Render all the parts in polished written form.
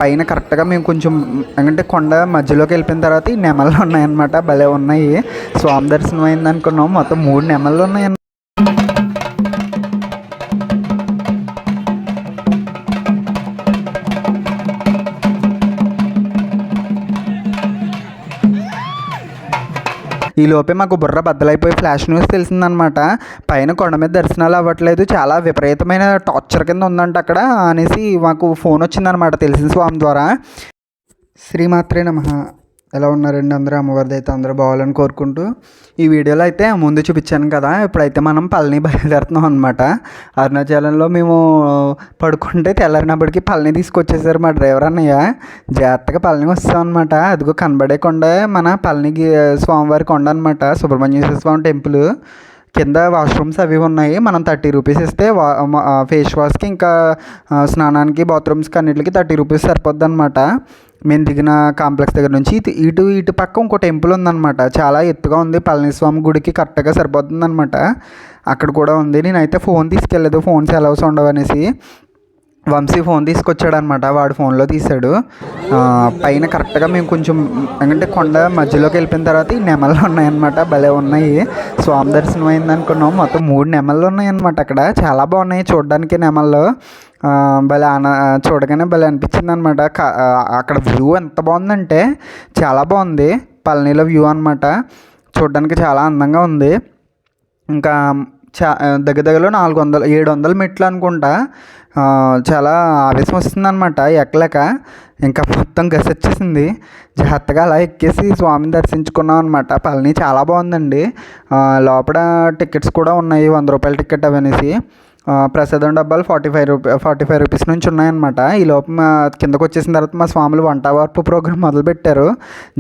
పైన కరెక్ట్గా మేము కొంచెం అంటే కొండ మధ్యలోకి వెళ్ళిపోయిన తర్వాత ఈ నెమళ్ళు ఉన్నాయన్నమాట. భలే ఉన్నాయి. స్వామి దర్శనం అయింది అనుకున్నాం, మొత్తం 3 నెమళ్ళు ఉన్నాయి. ఈ లోపే మాకు బుర్ర బద్దలైపోయి ఫ్లాష్ న్యూస్ తెలిసిందనమాట. పైన కొండ మీద దర్శనాలు అవ్వట్లేదు, చాలా విపరీతమైన టార్చర్ కింద ఉందంట అక్కడ అనేసి మాకు ఫోన్ వచ్చిందనమాట తెలిసిన స్వామి ద్వారా. శ్రీమాత్రే నమః. ఎలా ఉన్నారండి అందరూ? అమ్మవారిది అయితే అందరూ బాగాలని కోరుకుంటూ ఈ వీడియోలో అయితే ముందు చూపించాను కదా, ఇప్పుడైతే మనం పళని బయలుదేరుతున్నాం అనమాట. అరుణాచలంలో మేము పడుకుంటే తెల్లారినప్పటికీ పళని తీసుకొచ్చేసారు మా డ్రైవర్ అన్నయ్య. జాగ్రత్తగా పళని వస్తాం అనమాట. అదిగో కనబడే కొండ మన పళనికి స్వామివారి కొండ అనమాట, సుబ్రహ్మణ్యేశ్వర స్వామి టెంపుల్. కింద వాష్రూమ్స్ అవి ఉన్నాయి. మనం 30 రూపీస్ ఇస్తే ఫేస్ వాష్కి ఇంకా స్నానానికి బాత్రూమ్స్కి అన్నిటికి 30 రూపీస్ సరిపోద్ది అనమాట. మేము దిగిన కాంప్లెక్స్ దగ్గర నుంచి ఇటు పక్క ఇంకో టెంపుల్ ఉందన్నమాట, చాలా ఎత్తుగా ఉంది. పళనిస్వామి గుడికి కరెక్ట్గా సరిపోతుంది అనమాట. అక్కడ కూడా ఉంది. నేనైతే ఫోన్ తీసుకెళ్ళలేదు, ఫోన్స్ అలౌస్ ఉండవనేసి. వంశీ ఫోన్ తీసుకొచ్చాడు అనమాట, వాడు ఫోన్లో తీశాడు. పైన కరెక్ట్గా మేము కొంచెం అంటే కొండ మధ్యలోకి వెళ్ళిపోయిన తర్వాత ఈ నెమళ్ళు ఉన్నాయన్నమాట. భలే ఉన్నాయి. స్వామి దర్శనం అయింది అనుకున్నాం, మొత్తం 3 నెమళ్ళు ఉన్నాయన్నమాట అక్కడ. చాలా బాగున్నాయి చూడడానికి నెమళ్ళు. భలే చూడగానే భలే అనిపించింది అనమాట. అక్కడ వ్యూ ఎంత బాగుందంటే చాలా బాగుంది. పళనిలో వ్యూ అనమాట, చూడడానికి చాలా అందంగా ఉంది. ఇంకా దగ్గరలో 700 మెట్లు అనుకుంటా. చాలా ఆవేశం వస్తుందన్నమాట ఎక్కలేక. ఇంకా మొత్తం గసొచ్చేసింది. జాగ్రత్తగా అలా ఎక్కేసి స్వామిని దర్శించుకున్నాం అనమాట. పళని చాలా బాగుందండి. లోపల టికెట్స్ కూడా ఉన్నాయి, 100 రూపాయల టికెట్ అవనేసి. ప్రసాదం డబ్బాలు 45 రూపీస్ నుంచి ఉన్నాయన్నమాట. ఈ లోపల కిందకు వచ్చేసిన తర్వాత మా స్వాములు వంట వార్పు ప్రోగ్రామ్ మొదలుపెట్టారు.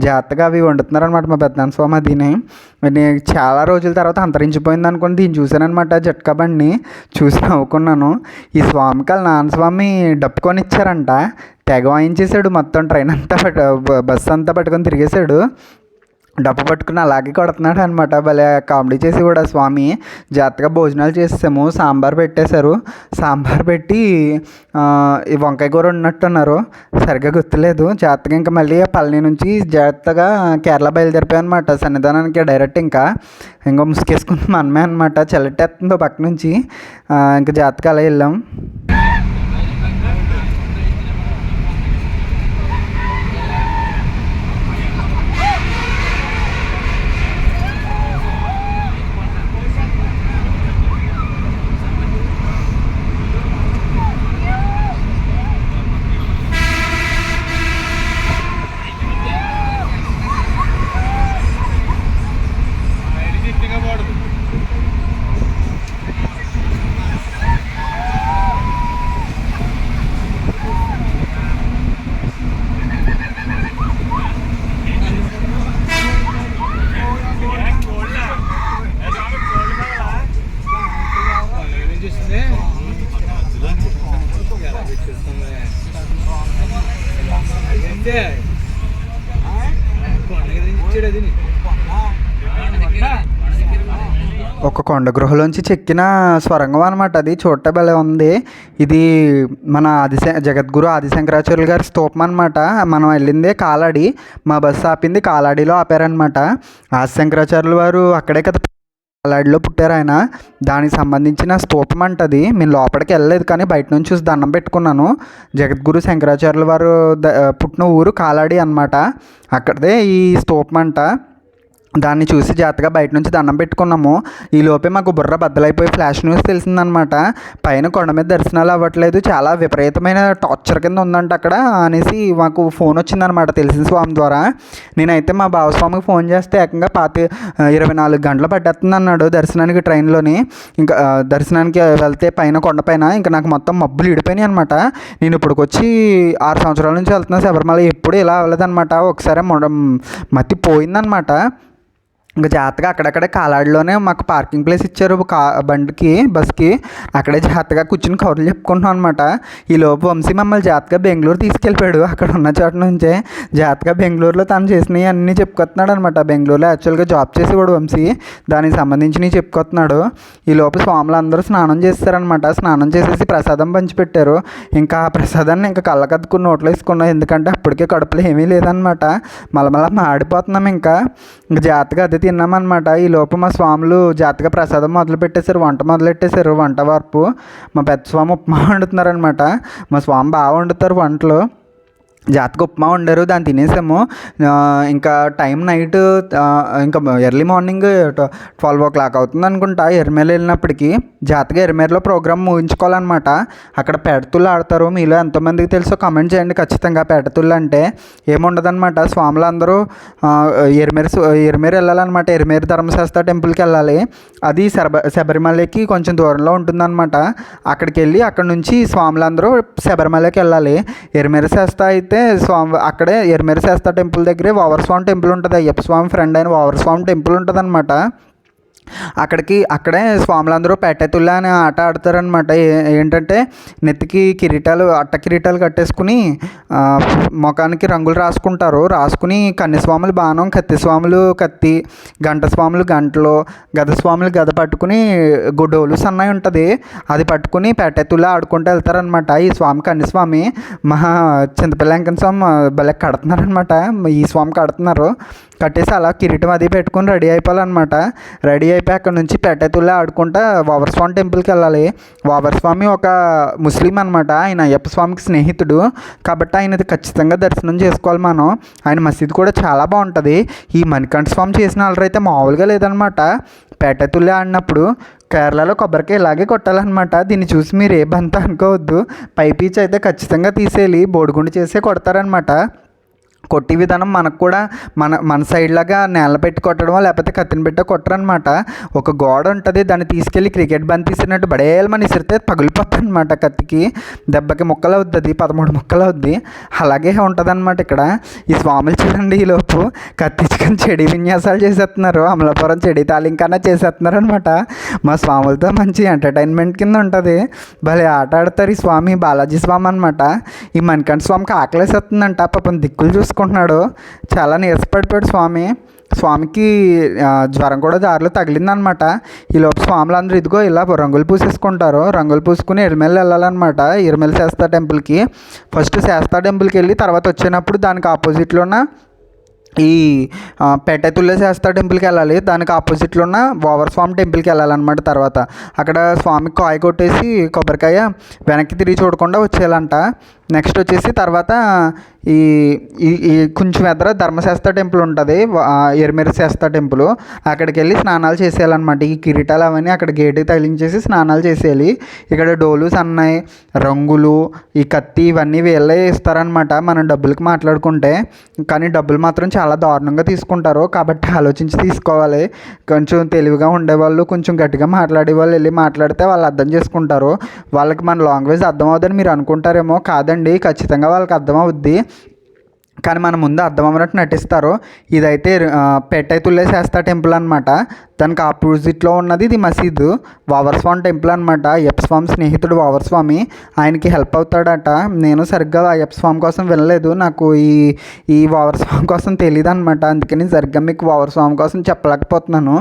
జాగ్రత్తగా అవి వండుతున్నారనమాట మా పెద్దనాన్న స్వామి. అదిని చాలా రోజుల తర్వాత అంతరించిపోయింది అనుకుని దీన్ని చూశానమాట. జట్కా బండిని చూసి నవ్వుకున్నాను. ఈ స్వామికి వాళ్ళ నాన్న స్వామి డప్పుకొని ఇచ్చారంట. తెగ వాయించేశాడు, మొత్తం ట్రైన్ అంతా బస్సు అంతా పట్టుకొని తిరిగేశాడు. డప్పు పట్టుకుని అలాగే కొడుతున్నాడు అనమాట. భలే కామెడీ చేసి కూడా స్వామి. జాగ్రత్తగా భోజనాలు చేసాము. సాంబార్ పెట్టేశారు. సాంబార్ పెట్టి ఈ వంకాయ కూర ఉన్నట్టున్నారు, సరిగ్గా గుర్తులేదు. జాగ్రత్తగా ఇంకా మళ్ళీ పళని నుంచి జాగ్రత్తగా కేరళ బయలుదేరిపోయాం అనమాట సన్నిధానానికి డైరెక్ట్. ఇంకా ముసుకేసుకుని మనమే అనమాట, చల్లటేస్తుందో పక్క నుంచి. ఇంకా జాగ్రత్తగా అలా వెళ్ళాం. ఒక కొండ గృహలోంచి చెక్కిన స్వరంగం అనమాట. అది చూడటం భలే ఉంది. ఇది మన జగద్గురు ఆదిశంకరాచార్యులు గారి స్తూపం అనమాట. మనం వెళ్ళిందే కాలాడి, మా బస్సు ఆపింది కాలాడిలో ఆపారనమాట. ఆదిశంకరాచార్యులు వారు అక్కడే కదా కాలాడిలో పుట్టారు ఆయన. దానికి సంబంధించిన స్తూపం అంటది. మేము లోపలికి వెళ్ళలేదు కానీ బయట నుంచి చూసి దండం పెట్టుకున్నాను. జగద్గురు శంకరాచార్యుల వారు పుట్టిన ఊరు కాలాడి అనమాట. అక్కడే ఈ స్తూపం అంట. దాన్ని చూసి జాగ్రత్తగా బయట నుంచి దండం పెట్టుకున్నాము. ఈ లోపే మాకు బుర్ర బద్దలైపోయి ఫ్లాష్ న్యూస్ తెలిసిందనమాట. పైన కొండ మీద దర్శనాలు అవ్వట్లేదు, చాలా విపరీతమైన టార్చర్ కింద ఉందంట అక్కడ అనేసి మాకు ఫోన్ వచ్చిందనమాట తెలిసిన స్వామి ద్వారా. నేనైతే మా బావస్వామికి ఫోన్ చేస్తే ఏకంగా 24 గంటలు పట్టేస్తుంది అన్నాడు దర్శనానికి ట్రైన్లోని. ఇంకా దర్శనానికి వెళ్తే పైన కొండపైన ఇంకా నాకు మొత్తం మబ్బులు ఇడిపోయినాయి అనమాట. నేను ఇప్పటికొచ్చి 6 సంవత్సరాల నుంచి వెళ్తున్నా శబరిమల, ఎప్పుడు ఇలా అవ్వలేదన్నమాట. ఒకసారి మతి పోయిందనమాట. ఇంకా జాగ్రత్తగా అక్కడక్కడే కాలాడిలోనే మాకు పార్కింగ్ ప్లేస్ ఇచ్చారు బండికి, బస్కి. అక్కడే జాగ్రత్తగా కూర్చుని కబుర్లు చెప్పుకుంటున్నాం అనమాట. ఈలోపు వంశీ మమ్మల్ని జాగ్రత్తగా బెంగళూరు తీసుకెళ్ళిపోయాడు. అక్కడ ఉన్న చోట నుంచే జాగ్రత్తగా బెంగళూరులో తను చేసినవి అన్నీ చెప్పుకొస్తున్నాడు అనమాట. బెంగళూరులో యాక్చువల్గా జాబ్ చేసేవాడు వంశీ, దానికి సంబంధించినవి చెప్పుకొస్తున్నాడు. ఈలోపు స్వాములు అందరూ స్నానం చేస్తారనమాట. స్నానం చేసేసి ప్రసాదం పంచిపెట్టారు. ఇంకా ఆ ప్రసాదాన్ని ఇంకా కళ్ళకద్దుకుని నోట్లో వేసుకున్నాం, ఎందుకంటే అప్పటికే కడుపులో ఏమీ లేదనమాట. మళ్ళీ మాడిపోతున్నాం. ఇంకా జాగ్రత్తగా అది తిన్నామన్నమాట. ఈ లోపు మా స్వాములు జాగ్రత్తగా ప్రసాదం మొదలుపెట్టేశారు, వంట మొదలెట్టేశారు. వంట వరపు మా పెద్ద స్వామి ఉప్మా వండుతున్నారనమాట. మా స్వామి బాగా వండుతారు వంటలు. జాగ్రత్తగా ఉప్మా వండారు, దాన్ని తినేసాము. ఇంకా టైం నైట్ ఇంకా ఎర్లీ మార్నింగ్ 12 o'clock అవుతుంది అనుకుంటా ఎర్రమేల వెళ్ళినప్పటికీ. జాగ్రత్తగా ఎర్రమేరలో ప్రోగ్రామ్ ముగించుకోవాలన్నమాట. అక్కడ పెడతుళ్ళు ఆడతారు. మీలో ఎంతమందికి తెలుసో కమెంట్ చేయండి ఖచ్చితంగా. పెడతుళ్ళు అంటే ఏముండదన్నమాట, స్వాములు అందరూ ఎర్రమేర వెళ్ళాలన్నమాట. ఎర్రమేర ధర్మశాస్త్ర టెంపుల్కి వెళ్ళాలి. అది శబరిమలకి కొంచెం దూరంలో ఉంటుందన్నమాట. అక్కడికి వెళ్ళి అక్కడ నుంచి స్వాములందరూ శబరిమలకి వెళ్ళాలి. ఎర్రమేర శాస్త్ర అయితే అక్కడే ఎర్రమేర శాస్త్ర టెంపుల్ దగ్గరే వావర్ స్వామి టెంపుల్ ఉంటుంది. అయ్యప్ప స్వామి ఫ్రెండ్ అయిన వావర్ స్వామి టెంపుల్ ఉంటుంది అనమాట. అక్కడే స్వాములందరూ పెట్టెతుల్లా అనే ఆట ఆడతారనమాట. ఏంటంటే నెత్తికి కిరీటాలు, అట్ట కిరీటాలు కట్టేసుకుని ముఖానికి రంగులు రాసుకుని కన్యస్వాములు బాణం, కత్తి స్వాములు కత్తి, గంట స్వాములు గంటలు, గద స్వాములు గద పట్టుకుని డోలు సన్నాయి ఉంటుంది, అది పట్టుకుని పెట్టెతుల్లా ఆడుకుంటూ వెళ్తారనమాట. ఈ స్వామి కన్యస్వామి చింతపల్లి వెంకన్న స్వామి భలే కడుతున్నారనమాట. ఈ స్వామి కట్టేసి అలా కిరీటం అది పెట్టుకుని రెడీ అయిపోవాలన్నమాట. రెడీ అయిపోయి అక్కడ నుంచి పెట్టెతుల్లా ఆడుకుంటా వావర్ స్వామి టెంపుల్కి వెళ్ళాలి. వావర్ స్వామి ఒక ముస్లిం అనమాట. ఆయన అయ్యప్ప స్వామికి స్నేహితుడు కాబట్టి ఆయనది ఖచ్చితంగా దర్శనం చేసుకోవాలి మనం. ఆయన మసీదు కూడా చాలా బాగుంటుంది. ఈ మణికంఠ స్వామి చేసిన అల్లరైతే మామూలుగా లేదనమాట. పెట్టెతుల్లా ఆడినప్పుడు కేరళలో కొబ్బరికాయ ఇలాగే కొట్టాలన్నమాట. దీన్ని చూసి మీరు ఏ బంత అనుకోవద్దు. పైపీచ్ అయితే ఖచ్చితంగా తీసేయాలి, బోడిగుండు చేసే కొడతారనమాట. కొట్టి విధానం మనకు కూడా మన సైడ్ లాగా నేల పెట్టి కొట్టడమో లేకపోతే కత్తిని పెట్టి కొట్టరనమాట. ఒక గోడ ఉంటుంది, దాన్ని తీసుకెళ్ళి క్రికెట్ బంతి తీసినట్టు బడేలమని ఇసిరితే పగిలిపోతుంది అనమాట. కత్తికి దెబ్బకి ముక్కలు అవుద్ది, 13 ముక్కలు అవుద్ది. అలాగే ఉంటుంది అనమాట. ఇక్కడ ఈ స్వాములు చూడండి, ఈలోపు కత్తించుకొని చెడి విన్యాసాలు చేసేస్తున్నారు. అమలాపురం చెడి తాలింకన్నా చేసేస్తున్నారు అనమాట. మా స్వాములతో మంచి ఎంటర్టైన్మెంట్ కింద ఉంటుంది. భలే ఆట ఆడతారు. ఈ స్వామి బాలాజీ స్వామి అనమాట. ఈ మణికంఠ స్వామికి ఆకలేసేస్తుందంట. పాపం దిక్కులు చూసుకుంటున్నాడు. చాలా నీరసపడిపోయాడు స్వామికి జ్వరం కూడా దారిలో తగిలిందనమాట. ఈలోపు స్వాములందరూ ఇదిగో ఇలా రంగులు పూసేసుకుంటారు. రంగులు పూసుకుని ఎర్రమేల వెళ్ళాలన్నమాట. ఎర్రమేల శాస్త్ర టెంపుల్కి ఫస్ట్ శాస్త్ర టెంపుల్కి వెళ్ళి తర్వాత వచ్చేటప్పుడు దానికి ఆపోజిట్లో ఉన్న ఈ పెట్టెతుల్లా శాస్త్ర టెంపుల్కి వెళ్ళాలి. దానికి ఆపోజిట్లో ఉన్న వావర్ స్వామి టెంపుల్కి వెళ్ళాలన్నమాట. తర్వాత అక్కడ స్వామికి కాయ కొట్టేసి కొబ్బరికాయ వెనక్కి తిరిగి చూడకుండా వచ్చేయాలంట. నెక్స్ట్ వచ్చేసి తర్వాత ఈ కొంచెం ఎదుర ధర్మశాస్త్ర టెంపుల్ ఉంటుంది, ఎర్రమేర శాస్త్ర టెంపుల్. అక్కడికి వెళ్ళి స్నానాలు చేసేయాలన్నమాట. ఈ కిరీటాలు అవన్నీ అక్కడ గేటుకి తగిలించేసి స్నానాలు చేసేయాలి. ఇక్కడ డోలు సన్నాయి, రంగులు, ఈ కత్తి ఇవన్నీ వీళ్ళే ఇస్తారనమాట మనం డబ్బులకి మాట్లాడుకుంటే. కానీ డబ్బులు మాత్రం చాలా దారుణంగా తీసుకుంటారు. కాబట్టి ఆలోచించి తీసుకోవాలి. కొంచెం తెలివిగా ఉండేవాళ్ళు, కొంచెం గట్టిగా మాట్లాడే వాళ్ళు వెళ్ళి మాట్లాడితే వాళ్ళు అర్థం చేసుకుంటారు. వాళ్ళకి మన లాంగ్వేజ్ అర్థం అవుతుందని మీరు అనుకుంటారేమో, కాదండి, ఖచ్చితంగా వాళ్ళకి అర్థం అవుద్ది. కానీ మన ముందు అర్థం అవ్వనట్టు నటిస్తారు. ఇదైతే పెట్టెతుల్లా శాస్త్ర టెంపుల్ అనమాట. దానికి ఆపోజిట్లో ఉన్నది ఇది మసీదు, వావర్ స్వామి టెంపుల్ అనమాట. అయ్యప్ప స్వామి స్నేహితుడు వావర్ స్వామి, ఆయనకి హెల్ప్ అవుతాడట. నేను సరిగ్గా అయ్యప్ప స్వామి కోసం వినలేదు, నాకు ఈ వావర్ స్వామి కోసం తెలియదు అనమాట. అందుకని సరిగ్గా మీకు వావర్ స్వామి కోసం చెప్పలేకపోతున్నాను.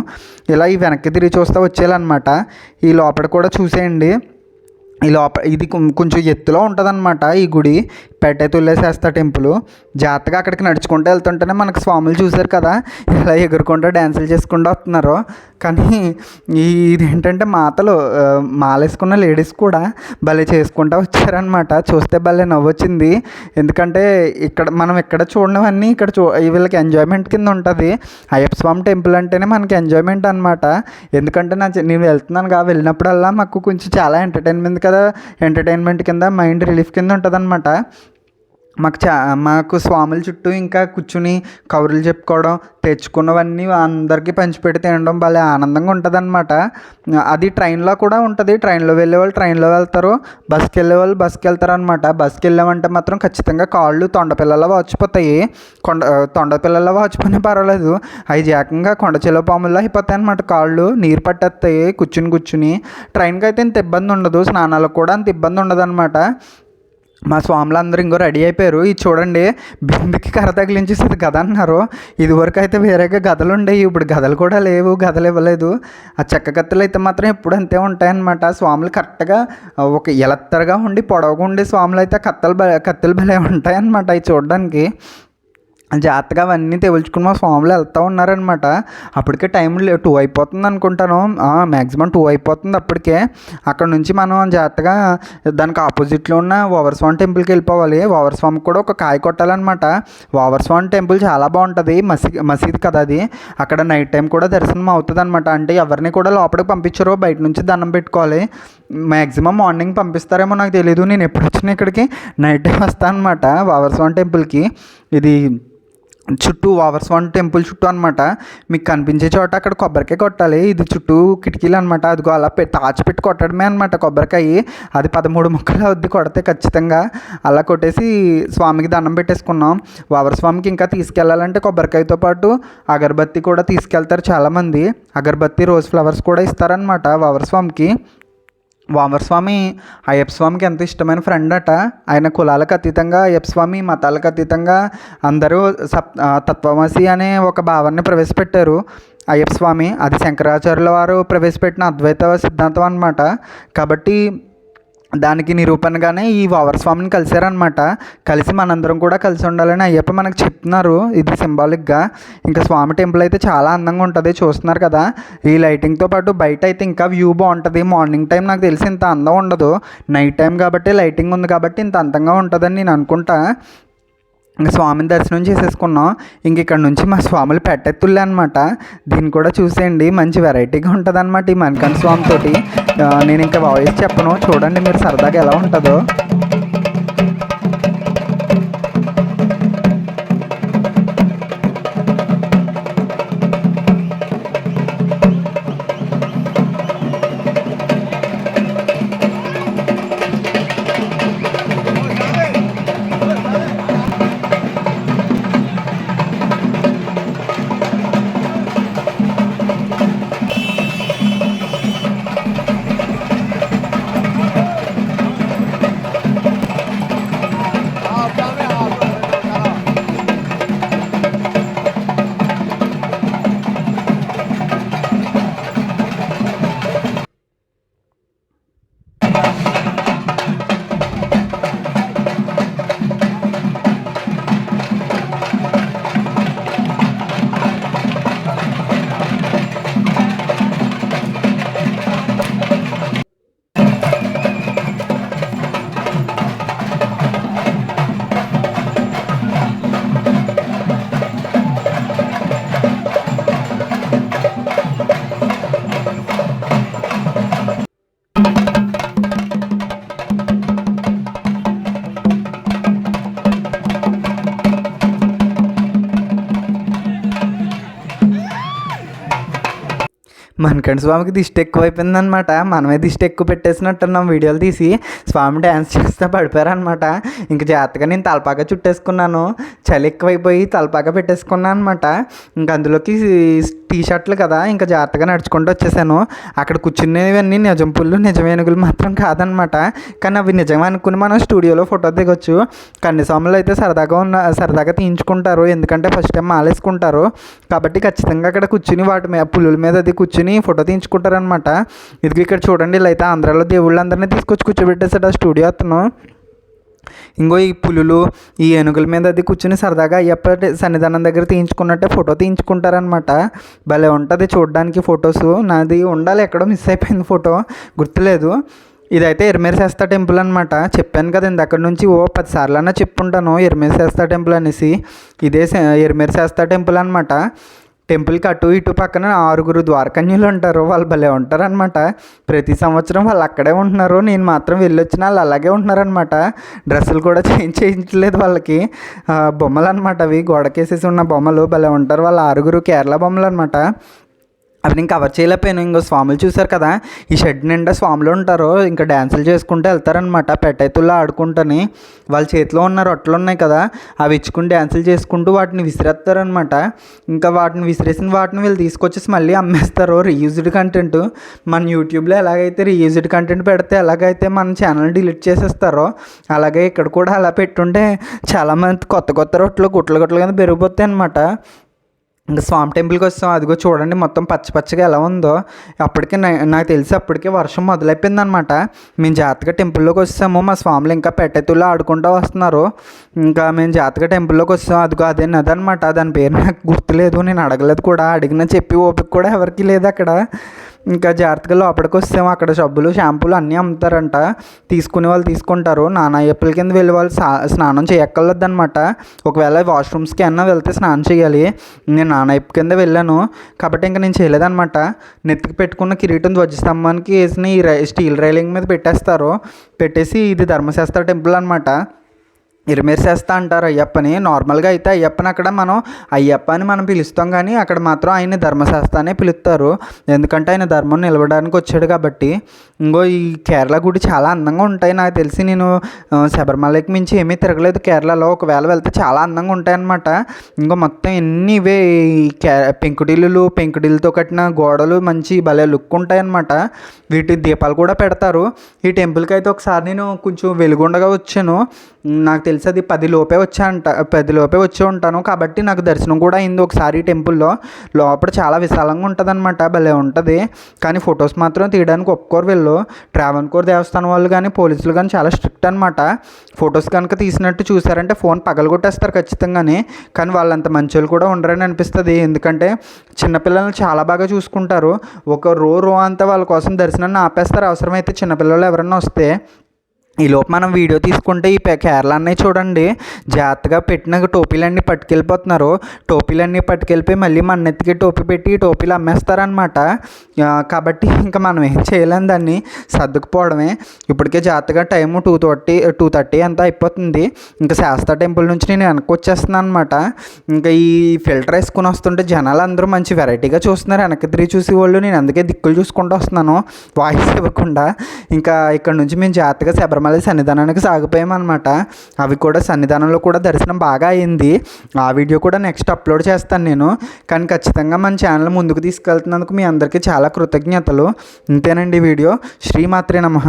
ఇలా ఈ వెనక్కి తిరిగి చూస్తూ వచ్చేయాలన్నమాట. ఈ లోపల కూడా చూసేయండి. ఇది కొంచెం ఎత్తులో ఉంటుందన్నమాట ఈ గుడి, పెట్టెతుల్లా శాస్త్ర టెంపుల్. జాగ్రత్తగా అక్కడికి నడుచుకుంటూ వెళ్తుంటేనే మనకు స్వాములు చూశారు కదా ఇలా ఎగురుకుంటూ డ్యాన్సులు చేసుకుంటూ వస్తున్నారు. కానీ ఇదేంటంటే మాలేసుకున్న లేడీస్ కూడా భలే చేసుకుంటూ వచ్చారనమాట. చూస్తే భలే నవ్వొచ్చింది. ఎందుకంటే మనం ఇక్కడ చూడనివన్నీ ఇక్కడ వీళ్ళకి ఎంజాయ్మెంట్ కింద ఉంటుంది. అయ్యప్ప స్వామి టెంపుల్ అంటేనే మనకి ఎంజాయ్మెంట్ అనమాట. ఎందుకంటే నేను వెళ్తున్నాను కదా, వెళ్ళినప్పుడల్లా మాకు కొంచెం చాలా ఎంటర్టైన్మెంట్ కింద మైండ్ రిలీఫ్ కింద ఉంటుంది అనమాట. మాకు స్వాముల చుట్టూ ఇంకా కూర్చుని కబుర్లు చెప్పుకోవడం, తెచ్చుకున్నవన్నీ అందరికీ పంచిపెట్టి తినడం భలే ఆనందంగా ఉంటుందన్నమాట. అది ట్రైన్లో కూడా ఉంటుంది. ట్రైన్లో వెళ్ళేవాళ్ళు ట్రైన్లో వెళ్తారు, బస్కి వెళ్ళేవాళ్ళు బస్కి వెళ్తారనమాట. బస్కి వెళ్ళామంటే మాత్రం ఖచ్చితంగా కాళ్ళు తొండపిల్లలా వాచిపోతాయి. తొండపిల్లలా వాచిపోయినా పర్వాలేదు, అవి ఏకంగా కొండ చిలువ పాముల్లో అయిపోతాయి అనమాట. కాళ్ళు నీరు పట్టేస్తాయి కూర్చుని. ట్రైన్కి అయితే ఇంత ఇబ్బంది ఉండదు, స్నానాలకు కూడా అంత ఇబ్బంది ఉండదు అనమాట. మా స్వాములు అందరూ ఇంకో రెడీ అయిపోయారు. ఇది చూడండి, బిందుకి కర్ర తగిలించేసేది గద అన్నారు. ఇదివరకు అయితే వేరేగా గదలు ఉండేవి, ఇప్పుడు గదలు కూడా లేవు, గదలు ఇవ్వలేదు. ఆ చెక్క కత్తులు అయితే మాత్రం ఎప్పుడు అంతే ఉంటాయన్నమాట. స్వాములు కరెక్ట్గా ఒక ఎలత్తరగా ఉండి పొడవుగా ఉండి స్వాములు అయితే కత్తులు భలే ఉంటాయన్నమాట. అవి చూడడానికి జాగ్రత్తగా అవన్నీ తెవుల్చుకుని మా స్వాములు వెళ్తూ ఉన్నారనమాట. అప్పటికే టైం 2 అయిపోతుంది అనుకుంటాను, మ్యాక్సిమం 2 అయిపోతుంది అప్పటికే. అక్కడ నుంచి మనం జాగ్రత్తగా దానికి ఆపోజిట్లో ఉన్న ఓవర్స్వామి టెంపుల్కి వెళ్ళిపోవాలి. ఓవర్స్వామికి కూడా ఒక కాయ కొట్టాలన్నమాట. ఓవర్స్వామి టెంపుల్ చాలా బాగుంటుంది, మసీద్ కదా అది. అక్కడ నైట్ టైం కూడా దర్శనం అవుతుంది అనమాట. అంటే ఎవరిని కూడా లోపలికి పంపించరు, బయట నుంచి దండం పెట్టుకోవాలి. మ్యాక్సిమం మార్నింగ్ పంపిస్తారేమో నాకు తెలీదు, నేను ఎప్పుడు వచ్చినా ఇక్కడికి నైట్ టైం వస్తాను అనమాట ఓవర్స్వామి టెంపుల్కి. ఇది చుట్టూ ఓవర్స్వామి టెంపుల్ చుట్టూ అనమాట. మీకు కనిపించే చోట అక్కడ కొబ్బరికాయ కొట్టాలి. ఇది చుట్టూ కిటికీలు అనమాట. అదిగో అలా తాచిపెట్టి కొట్టడమే అనమాట కొబ్బరికాయ. అది 13 ముక్కలు అవుద్ది కొడితే ఖచ్చితంగా. అలా కొట్టేసి స్వామికి దండం పెట్టేసుకున్నాం. ఓవర్స్వామికి ఇంకా తీసుకెళ్ళాలంటే కొబ్బరికాయతో పాటు అగరబత్తి కూడా తీసుకెళ్తారు చాలామంది. అగరబత్తి, రోజ్ ఫ్లవర్స్ కూడా ఇస్తారనమాట ఓవర్స్వామికి. వామరస్వామి అయ్యప్ప స్వామికి ఎంత ఇష్టమైన ఫ్రెండ్ అట. ఆయన కులాలకు అతీతంగా అయ్యప్ప స్వామి మతాలకు అతీతంగా అందరూ తత్వమసి అనే ఒక భావాన్ని ప్రవేశపెట్టారు అయ్యప్ప స్వామి. అది శంకరాచార్యుల వారు ప్రవేశపెట్టిన అద్వైత సిద్ధాంతం అన్నమాట. కాబట్టి దానికి నిరూపణగానే ఈ ఓవర్స్వామిని కలిశారనమాట. కలిసి మనందరం కూడా కలిసి ఉండాలని అయ్యప్ప మనకు చెప్తున్నారు. ఇది సింబాలిక్గా. ఇంకా స్వామి టెంపుల్ అయితే చాలా అందంగా ఉంటుంది, చూస్తున్నారు కదా. ఈ లైటింగ్తో పాటు బయట అయితే ఇంకా వ్యూ బాగుంటుంది. మార్నింగ్ టైం నాకు తెలిసి ఇంత అందం ఉండదు, నైట్ టైం కాబట్టి లైటింగ్ ఉంది కాబట్టి ఇంత అందంగా ఉంటుందని నేను అనుకుంటా. ఇంకా స్వామిని దర్శనం చేసేసుకున్నాం. ఇంక ఇక్కడ నుంచి మా స్వాములు పెట్టెత్తులే అనమాట. దీన్ని కూడా చూసేయండి, మంచి వెరైటీగా ఉంటుంది అనమాట ఈ మణికంఠ స్వామితోటి. నేను ఇంకా వాయిస్ చెప్పను, చూడండి మీరు సరదాగా ఎలా ఉంటుందో. మణికంఠ స్వామికి దిష్టి ఎక్కువ అయిపోయిందనమాట. మనమే దిష్టి ఎక్కువ పెట్టేసినట్టున్నాం వీడియోలు తీసి. స్వామి డ్యాన్స్ చేస్తే పడిపోయారనమాట. ఇంక జాగ్రత్తగా నేను తలపాక చుట్టేసుకున్నాను, చలి ఎక్కువైపోయి తలపాక పెట్టేసుకున్నాను అనమాట. ఇంక అందులోకి టీ షర్ట్లు కదా, ఇంకా జాగ్రత్తగా నడుచుకుంటూ వచ్చేసాను. అక్కడ కూర్చునేవన్నీ నిజం పుల్లు, నిజమేనుగులు మాత్రం కాదనమాట. కానీ అవి నిజం అనుకుని మనం స్టూడియోలో ఫోటో దిగొచ్చు. కన్యస్వాములు అయితే సరదాగా తీయించుకుంటారు, ఎందుకంటే ఫస్ట్ టైం మాలేసుకుంటారు కాబట్టి ఖచ్చితంగా అక్కడ కూర్చుని వాటి మీద పులుల మీద అది కూర్చుని ఫోటో తీయించుకుంటారనమాట. ఇది ఇక్కడ చూడండి, ఇలా అయితే ఆంధ్రాలో దేవుళ్ళందరినీ తీసుకొచ్చి కూర్చోబెట్టేసాడు ఆ స్టూడియో అతను. ఇంకో ఈ పులులు ఈ ఏనుగుల మీద అది కూర్చుని సరదాగా అయ్యప్ప సన్నిధానం దగ్గర తీయించుకున్నట్టే ఫోటో తీయించుకుంటారనమాట. భలే ఉంటుంది చూడడానికి ఫొటోస్. నాది ఉండాలి, ఎక్కడో మిస్ అయిపోయింది ఫోటో, గుర్తులేదు. ఇదైతే ఎరిమేరసేస్తా టెంపుల్ అనమాట. చెప్పాను కదా ఇందక్కడి నుంచి 10 సార్లన్నా చెప్పుంటాను ఎరిమేరసేస్తా టెంపుల్ అనేసి. ఇదే ఎరిమేరసేస్తా టెంపుల్ అనమాట. టెంపుల్కి అటు ఇటు పక్కన 6 ద్వారకన్యులు ఉంటారు. వాళ్ళు భలే ఉంటారనమాట. ప్రతి సంవత్సరం వాళ్ళు అక్కడే ఉంటున్నారు. నేను మాత్రం వెళ్ళొచ్చిన వాళ్ళు అలాగే ఉంటున్నారనమాట. డ్రెస్సులు కూడా చేయించలేదు వాళ్ళకి. బొమ్మలు అనమాట, అవి గోడకేసేసి ఉన్న బొమ్మలు భలే ఉంటారు. వాళ్ళ 6 కేరళ బొమ్మలు అనమాట. అవి నేను కవర్ చేయలేకపోయాను. ఇంకో స్వాములు చూశారు కదా, ఈ షెడ్ నిండా స్వాములు ఉంటారు. ఇంకా డ్యాన్సులు చేసుకుంటూ వెళ్తారనమాట. పెట్టెతుల్లో ఆడుకుంటని వాళ్ళ చేతిలో ఉన్న రొట్టెలు ఉన్నాయి కదా, అవి ఇచ్చుకుని డ్యాన్సులు చేసుకుంటూ వాటిని విసిరేస్తారనమాట. ఇంకా వాటిని విసిరేసిన వాటిని వీళ్ళు తీసుకొచ్చేసి మళ్ళీ అమ్మేస్తారు. Reused content. మన యూట్యూబ్లో ఎలాగైతే రీయూజ్డ్ కంటెంట్ పెడితే ఎలాగైతే మన ఛానల్ డిలీట్ చేసేస్తారో, అలాగే ఇక్కడ కూడా అలా పెట్టుంటే చాలామంది కొత్త రొట్టెలు గుట్టలు కింద పెరిగిపోతాయి అనమాట. ఇంకా స్వామి టెంపుల్కి వస్తాం. అదిగో చూడండి మొత్తం పచ్చగా ఎలా ఉందో. అప్పటికే నాకు తెలిసి అప్పటికే వర్షం మొదలైపోయింది అనమాట. మేము జాగ్రత్తగా టెంపుల్లోకి వస్తాము. మా స్వాములు ఇంకా పెట్టెతుల్లో ఆడుకుంటూ వస్తున్నారు. ఇంకా మేము జాగ్రత్తగా టెంపుల్లోకి వస్తాం. అదిగో అదనమాట. దాని పేరు నాకు గుర్తులేదు, నేను అడగలేదు కూడా. అడిగినా చెప్పి ఓపిక కూడా ఎవరికి లేదు అక్కడ. ఇంకా జాగ్రత్తగా లోపలికి వస్తాము. అక్కడ సబ్బులు షాంపూలు అన్నీ అమ్ముతారంట. తీసుకునే వాళ్ళు తీసుకుంటారు. నానయ్యప్పల కింద వెళ్ళే వాళ్ళు స్నానం చేయక్కర్లేదన్నమాట. ఒకవేళ వాష్రూమ్స్కి అన్నా వెళ్తే స్నానం చేయాలి. నేను నానయ్యప్ప కింద వెళ్ళాను కాబట్టి ఇంకా నేను చేయలేదన్నమాట. నెత్తికి పెట్టుకున్న కిరీటం ధ్వజస్తంభానికి వేసిన ఈ స్టీల్ రైలింగ్ మీద పెట్టేసి ఇది ధర్మశాస్త్ర టెంపుల్ అనమాట. ఇరమేసేస్తా అంటారు అయ్యప్పని. నార్మల్గా అయితే అయ్యప్పని అక్కడ మనం అయ్యప్ప అని మనం పిలుస్తాం, కానీ అక్కడ మాత్రం ఆయన ధర్మశాస్త్రాన్ని పిలుస్తారు. ఎందుకంటే ఆయన ధర్మం నిలబడడానికి వచ్చాడు కాబట్టి. ఇంకో ఈ కేరళ గుడి చాలా అందంగా ఉంటాయి. నాకు తెలిసి నేను శబరిమలకి మించి ఏమీ తిరగలేదు కేరళలో. ఒకవేళ వెళ్తే చాలా అందంగా ఉంటాయన్నమాట. ఇంకో మొత్తం ఎన్ని ఇవే పెంకుటిల్లుతో కట్టిన గోడలు మంచి భలే లుక్ ఉంటాయన్నమాట. వీటి దీపాలు కూడా పెడతారు. ఈ టెంపుల్కి అయితే ఒకసారి నేను కొంచెం వెలుగుండగా వచ్చాను. నాకు తెలిసి అది 10 లోపే వచ్చి ఉంటాను. కాబట్టి నాకు దర్శనం కూడా అయింది ఒకసారి ఈ టెంపుల్లో. లోపల చాలా విశాలంగా ఉంటుంది అనమాట. భలే ఉంటుంది. కానీ ఫొటోస్ మాత్రం తీయడానికి ఒప్పుకోరు వీళ్ళు. ట్రావెన్కోర్ దేవస్థానం వాళ్ళు కానీ పోలీసులు కానీ చాలా స్ట్రిక్ట్ అనమాట. ఫొటోస్ కనుక తీసినట్టు చూసారంటే ఫోన్ పగలగొట్టేస్తారు ఖచ్చితంగానే. కానీ వాళ్ళంత మంచోళ్ళు కూడా ఉండరని అనిపిస్తుంది. ఎందుకంటే చిన్నపిల్లల్ని చాలా బాగా చూసుకుంటారు. ఒక రో అంతా వాళ్ళ కోసం దర్శనాన్ని ఆపేస్తారు అవసరమైతే చిన్నపిల్లలు ఎవరన్నా వస్తే. ఈలోపు మనం వీడియో తీసుకుంటే ఈ కేరళ అన్నయ్య చూడండి జాగ్రత్తగా పెట్టిన టోపీలన్నీ పట్టుకెళ్ళిపోతున్నారు. టోపీలన్నీ పట్టుకెళ్ళిపోయి మళ్ళీ మన ఎత్తికి టోపీ పెట్టి టోపీలు అమ్మేస్తారనమాట. కాబట్టి ఇంకా మనం ఏం చేయలేం, దాన్ని సర్దుకుపోవడమే. ఇప్పటికే జాగ్రత్తగా టైము 2:30 అంతా అయిపోతుంది. ఇంకా శాస్త్ర టెంపుల్ నుంచి నేను వెనక్కి వచ్చేస్తున్నాను అనమాట. ఇంకా ఈ ఫిల్టర్ వేసుకుని వస్తుంటే జనాలు అందరూ మంచి వెరైటీగా చూస్తున్నారు. వెనక్కి తిరిగి చూసేవాళ్ళు. నేను అందుకే దిక్కులు చూసుకుంటూ వస్తున్నాను వాయిస్ ఇవ్వకుండా. ఇంకా ఇక్కడ నుంచి మేము జాగ్రత్తగా శబరిమల సన్నిధానానికి సాగిపోయామన్నమాట. అవి కూడా సన్నిధానంలో కూడా దర్శనం బాగా అయింది. ఆ వీడియో కూడా నెక్స్ట్ అప్లోడ్ చేస్తాను నేను. కానీ ఖచ్చితంగా మన ఛానల్ ముందుకు తీసుకెళ్తున్నందుకు మీ అందరికీ చాలా కృతజ్ఞతలు. ఇంతేనండి వీడియో. శ్రీమాత్రే నమః.